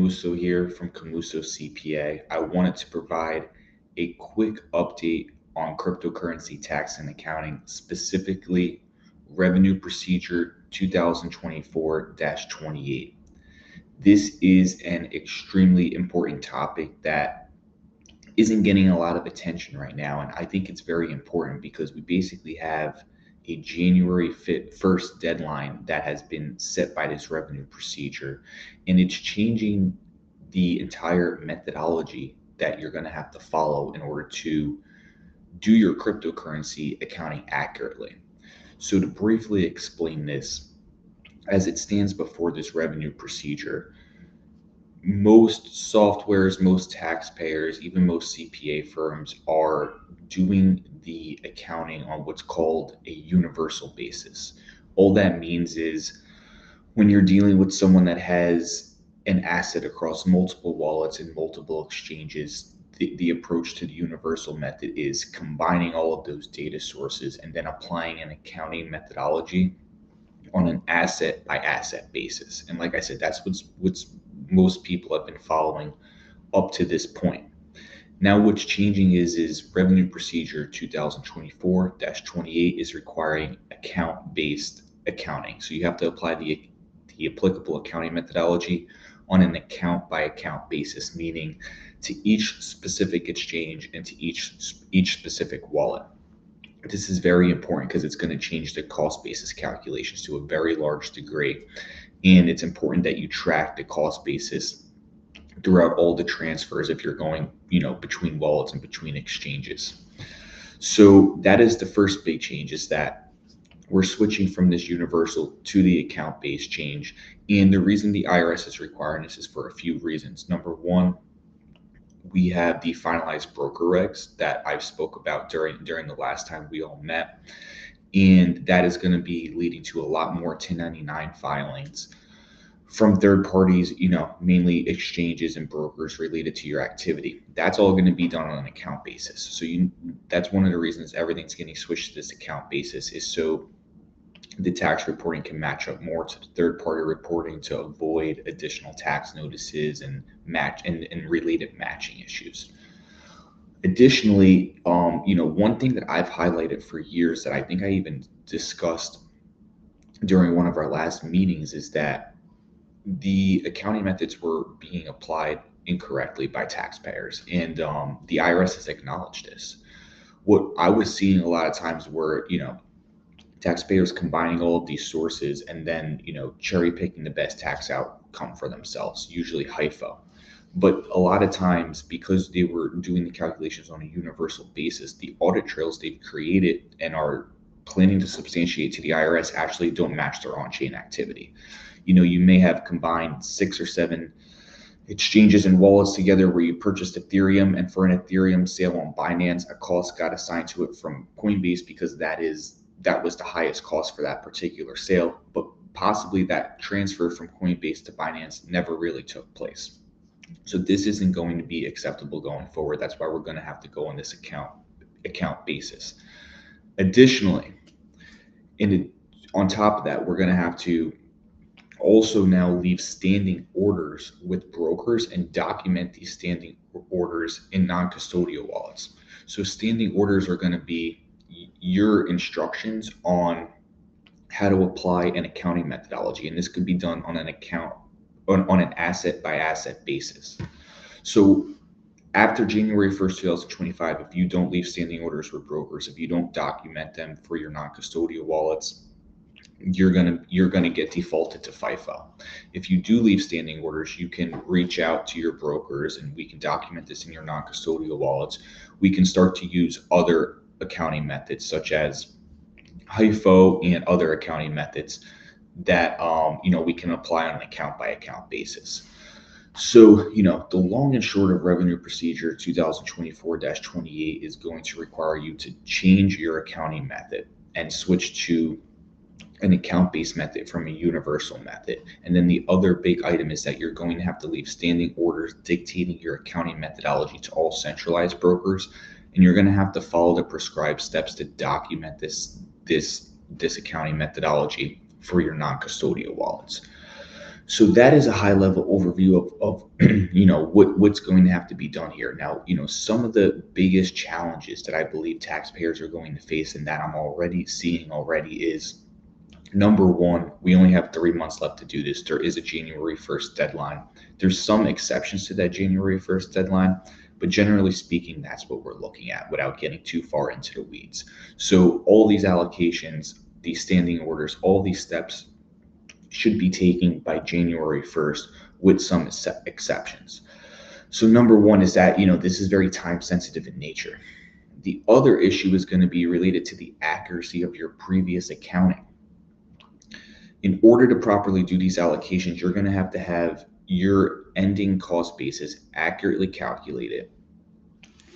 Camuso here from Camuso CPA. I wanted to provide a quick update on cryptocurrency tax and accounting, specifically Revenue Procedure 2024 28. This is an extremely important topic that isn't getting a lot of attention right now. And I think it's very important because we basically have a January 1st deadline that has been set by this revenue procedure. And it's changing the entire methodology that you're going to have to follow in order to do your cryptocurrency accounting accurately. So, to briefly explain this, as it stands before this revenue procedure, most softwares, most taxpayers, even most CPA firms are doing the accounting on what's called a universal basis. All that means is when you're dealing with someone that has an asset across multiple wallets and multiple exchanges, the approach to the universal method is combining all of those data sources and then applying an accounting methodology on an asset by asset basis. And like I said, that's what's most people have been following up to this point. Now what's changing is Revenue Procedure 2024-28 is requiring account-based accounting. So you have to apply the applicable accounting methodology on an account by account basis, meaning to each specific exchange and to each specific wallet. This is very important because it's going to change the cost basis calculations to a very large degree. And it's important that you track the cost basis throughout all the transfers if you're going, between wallets and between exchanges. So that is the first big change, is that we're switching from this universal to the account-based change. And the reason the IRS is requiring this is for a few reasons. Number one, we have the finalized broker regs that I've spoke about during the last time we all met. And that is going to be leading to a lot more 1099 filings from third parties, mainly exchanges and brokers related to your activity. That's all going to be done on an account basis. So that's one of the reasons everything's getting switched to this account basis, is so the tax reporting can match up more to the third party reporting to avoid additional tax notices and related matching issues. Additionally, one thing that I've highlighted for years that I think I even discussed during one of our last meetings is that the accounting methods were being applied incorrectly by taxpayers, and the IRS has acknowledged this. What I was seeing a lot of times were, taxpayers combining all of these sources and then, cherry picking the best tax outcome for themselves, usually HIFO. But a lot of times, because they were doing the calculations on a universal basis, the audit trails they've created and are planning to substantiate to the IRS actually don't match their on-chain activity. You may have combined 6 or 7 exchanges and wallets together where you purchased Ethereum, and for an Ethereum sale on Binance, a cost got assigned to it from Coinbase because that was the highest cost for that particular sale, but possibly that transfer from Coinbase to Binance never really took place. So this isn't going to be acceptable going forward. That's why we're going to have to go on this account basis. Additionally, on top of that, we're going to have to also now leave standing orders with brokers and document these standing orders in non-custodial wallets. So standing orders are going to be your instructions on how to apply an accounting methodology, and this could be done on an asset by asset basis. So after January 1st, 2025, if you don't leave standing orders with brokers, if you don't document them for your non-custodial wallets, you're gonna get defaulted to FIFO. If you do leave standing orders, you can reach out to your brokers and we can document this in your non-custodial wallets. We can start to use other accounting methods such as HIFO and other accounting methods that we can apply on an account by account basis. So, the long and short of Revenue Procedure 2024-28 is going to require you to change your accounting method and switch to an account-based method from a universal method. And then the other big item is that you're going to have to leave standing orders dictating your accounting methodology to all centralized brokers, and you're going to have to follow the prescribed steps to document this accounting methodology for your non-custodial wallets. So that is a high level overview of what's going to have to be done here. Now, some of the biggest challenges that I believe taxpayers are going to face and that I'm already seeing already is number one, we only have 3 months left to do this. There is a January 1st deadline. There's some exceptions to that January 1st deadline, but generally speaking, that's what we're looking at without getting too far into the weeds. So all these allocations, these standing orders, all these steps should be taken by January 1st with some exceptions. So number one is that, this is very time sensitive in nature. The other issue is going to be related to the accuracy of your previous accounting. In order to properly do these allocations, you're going to have your ending cost basis accurately calculated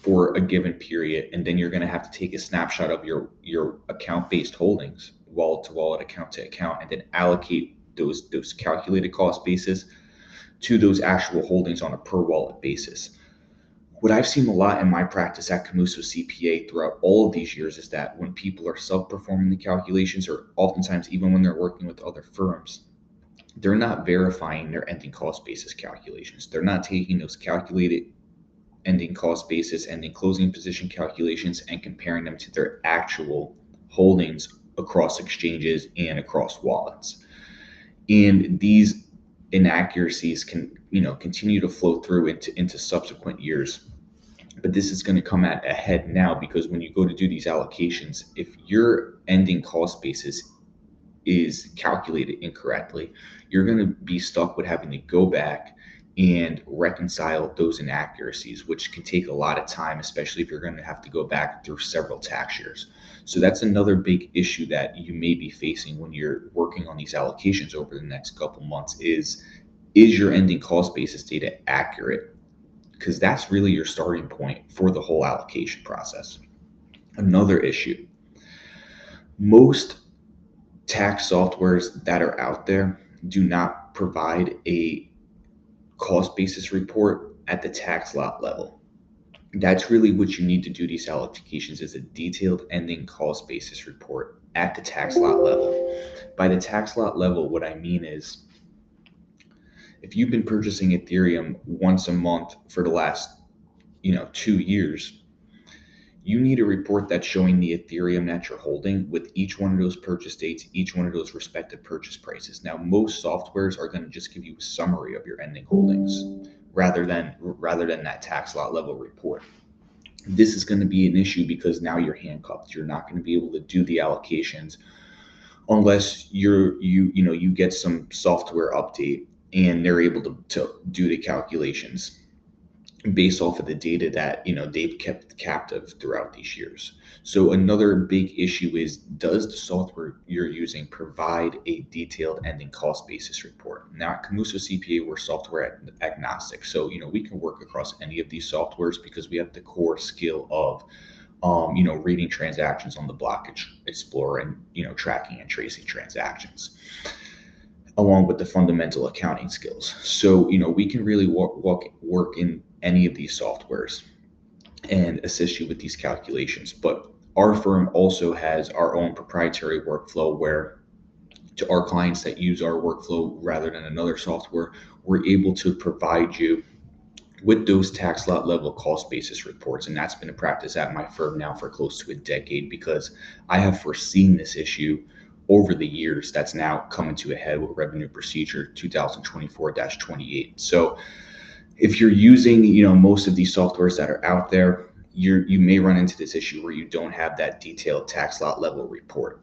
for a given period, and then you're going to have to take a snapshot of your account-based holdings, wallet to wallet, account to account, and then allocate those calculated cost basis to those actual holdings on a per wallet basis. What I've seen a lot in my practice at Camuso CPA throughout all of these years is that when people are self-performing the calculations, or oftentimes even when they're working with other firms, they're not verifying their ending cost basis calculations. They're not taking those calculated ending cost basis, ending closing position calculations, and comparing them to their actual holdings across exchanges and across wallets. And these inaccuracies can, continue to flow through into subsequent years. But this is going to come at a head now, because when you go to do these allocations, if your ending cost basis is calculated incorrectly, you're going to be stuck with having to go back and reconcile those inaccuracies, which can take a lot of time, especially if you're going to have to go back through several tax years. So that's another big issue that you may be facing when you're working on these allocations over the next couple months is your ending cost basis data accurate? Because that's really your starting point for the whole allocation process. Another issue, most tax softwares that are out there do not provide a cost basis report at the tax lot level. That's really what you need to do these allocations, is a detailed ending cost basis report at the tax lot level. By the tax lot level, what I mean is, if you've been purchasing Ethereum once a month for the last 2 years, you need a report that's showing the Ethereum that you're holding with each one of those purchase dates, each one of those respective purchase prices. Now, most softwares are going to just give you a summary of your ending holdings rather than that tax lot level report. This is going to be an issue because now you're handcuffed. You're not going to be able to do the allocations unless you get some software update and they're able to do the calculations based off of the data that they've kept captive throughout these years. So another big issue is, does the software you're using provide a detailed ending cost basis report? Now at Camuso CPA, we're software agnostic, so we can work across any of these softwares because we have the core skill of reading transactions on the Block Explorer and tracking and tracing transactions, along with the fundamental accounting skills. So we can really work in any of these softwares and assist you with these calculations. But our firm also has our own proprietary workflow where, to our clients that use our workflow rather than another software, we're able to provide you with those tax lot level cost basis reports. And that's been a practice at my firm now for close to a decade, because I have foreseen this issue over the years that's now coming to a head with Revenue Procedure 2024-28. So if you're using, most of these softwares that are out there, you may run into this issue where you don't have that detailed tax lot level report.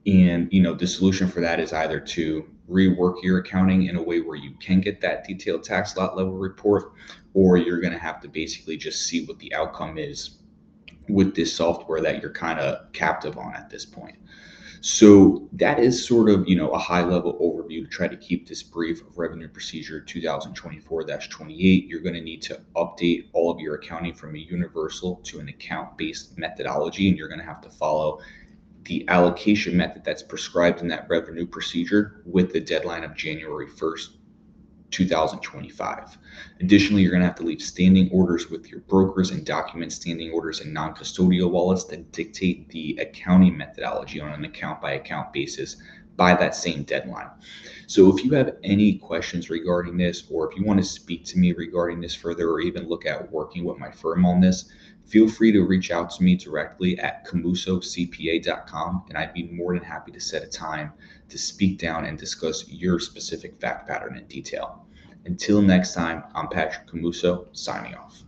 And, the solution for that is either to rework your accounting in a way where you can get that detailed tax lot level report, or you're going to have to basically just see what the outcome is with this software that you're kind of captive on at this point. So that is sort of, a high level overview to try to keep this brief of Revenue Procedure 2024-28. You're going to need to update all of your accounting from a universal to an account-based methodology, and you're going to have to follow the allocation method that's prescribed in that revenue procedure with the deadline of January 1st, 2025. Additionally, you're going to have to leave standing orders with your brokers and document standing orders in non-custodial wallets that dictate the accounting methodology on an account by account basis by that same deadline. So if you have any questions regarding this, or if you want to speak to me regarding this further, or even look at working with my firm on this, feel free to reach out to me directly at camusocpa.com, and I'd be more than happy to set a time to speak down and discuss your specific fact pattern in detail. Until next time, I'm Patrick Camuso, signing off.